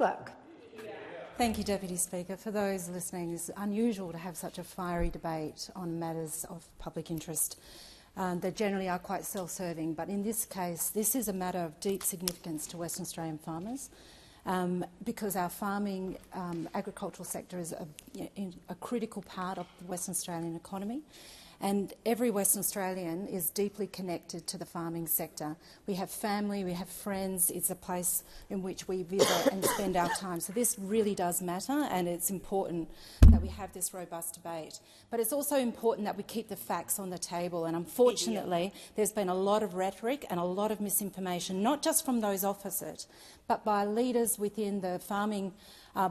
Hasluck. Thank you, Deputy Speaker. For those listening, it's unusual to have such a fiery debate on matters of public interest. They generally are quite self-serving, but in this case, this is a matter of deep significance to Western Australian farmers because our farming agricultural sector is a critical part of the Western Australian economy. And every Western Australian is deeply connected to the farming sector. We have family, we have friends. It's a place in which we visit and spend our time. So this really does matter, and it's important that we have this robust debate. But it's also important that we keep the facts on the table. And unfortunately, there's been a lot of rhetoric and a lot of misinformation, not just from those opposite, but by leaders within the farming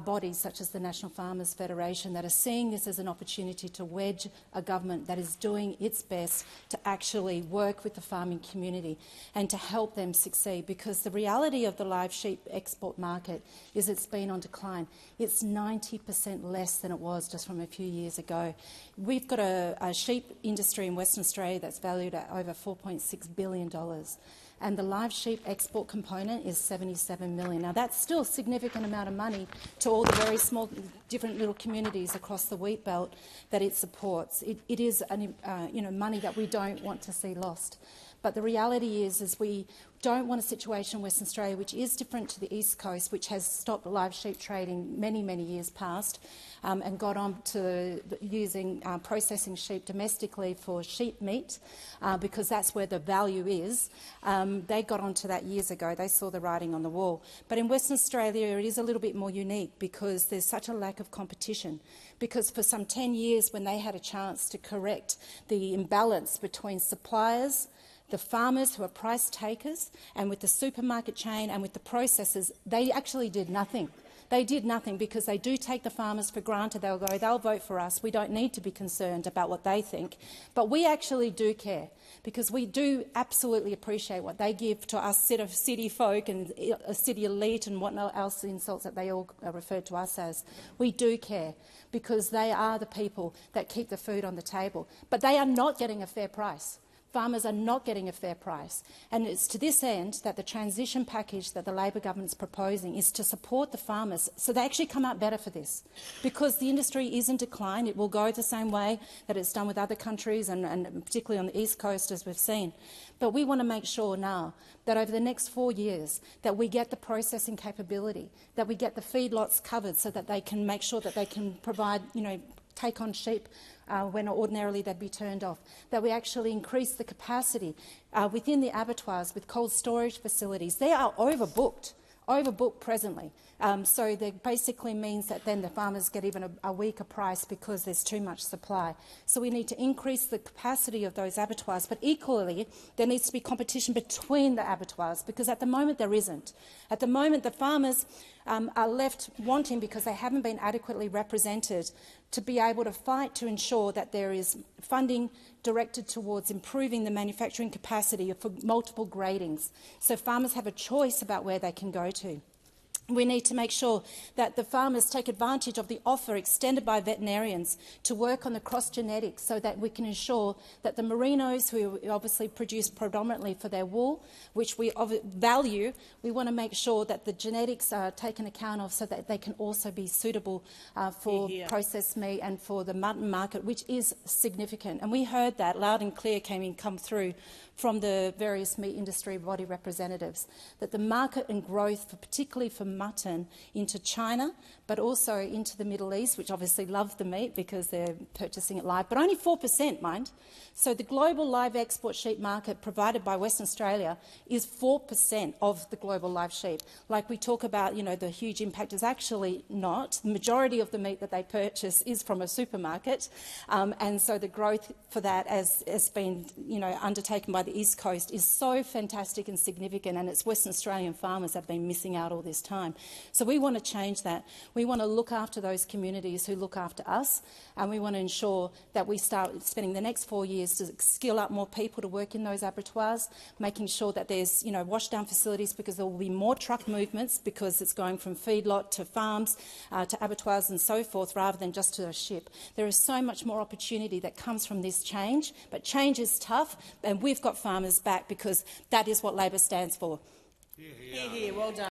bodies such as the National Farmers Federation that are seeing this as an opportunity to wedge a government that is doing its best to actually work with the farming community and to help them succeed, because the reality of the live sheep export market is it's been on decline. It's 90% less than it was just from a few years ago. We've got a sheep industry in Western Australia that's valued at over $4.6 billion. And the live sheep export component is $77 million. Now, that's still a significant amount of money to all the very small, different little communities across the wheat belt that it supports. It is money that we don't want to see lost. But the reality is we don't want a situation in Western Australia which is different to the East Coast, which has stopped live sheep trading many, many years past and got on to using processing sheep domestically for sheep meat because that's where the value is. They got onto that years ago. They saw the writing on the wall. But in Western Australia, it is a little bit more unique because there's such a lack of competition. Because for some 10 years, when they had a chance to correct the imbalance between suppliers, the farmers who are price takers, and with the supermarket chain and with the processors, they actually did nothing. They did nothing because they do take the farmers for granted. They'll go, they'll vote for us. We don't need to be concerned about what they think. But we actually do care because we do absolutely appreciate what they give to us city folk and a city elite and what else insults that they all refer to us as. We do care because they are the people that keep the food on the table. But they are not getting a fair price. Farmers are not getting a fair price. And it's to this end that the transition package that the Labor government is proposing is to support the farmers so they actually come out better for this. Because the industry is in decline. It will go the same way that it's done with other countries and particularly on the East Coast, as we've seen. But we want to make sure now that over the next 4 years that we get the processing capability, that we get the feedlots covered so that they can make sure that they can provide, take on sheep when ordinarily they'd be turned off, that we actually increase the capacity within the abattoirs with cold storage facilities. They are overbooked presently. So that basically means that then the farmers get even a weaker price because there's too much supply. So we need to increase the capacity of those abattoirs, but equally there needs to be competition between the abattoirs because at the moment there isn't. At the moment the farmers are left wanting, because they haven't been adequately represented, to be able to fight to ensure that there is funding directed towards improving the manufacturing capacity for multiple gradings, so farmers have a choice about where they can go to. We need to make sure that the farmers take advantage of the offer extended by veterinarians to work on the cross-genetics so that we can ensure that the merinos, who obviously produce predominantly for their wool, which we value, we want to make sure that the genetics are taken account of so that they can also be suitable for processed meat and for the mutton market, which is significant. And we heard that loud and clear come through from the various meat industry body representatives, that the market and growth, particularly for mutton into China, but also into the Middle East, which obviously love the meat because they're purchasing it live, but only 4%, mind. So the global live export sheep market provided by Western Australia is 4% of the global live sheep. Like we talk about, the huge impact is actually not. The majority of the meat that they purchase is from a supermarket, and so the growth for that has been, undertaken by the East Coast is so fantastic and significant, and it's Western Australian farmers that have been missing out all this time. So we want to change that. We want to look after those communities who look after us, and we want to ensure that we start spending the next 4 years to skill up more people to work in those abattoirs, making sure that there's wash-down facilities, because there will be more truck movements because it's going from feedlot to farms to abattoirs and so forth rather than just to a ship. There is so much more opportunity that comes from this change, but change is tough, and we've got farmers back because that is what Labor stands for. Hear, hear. Well done.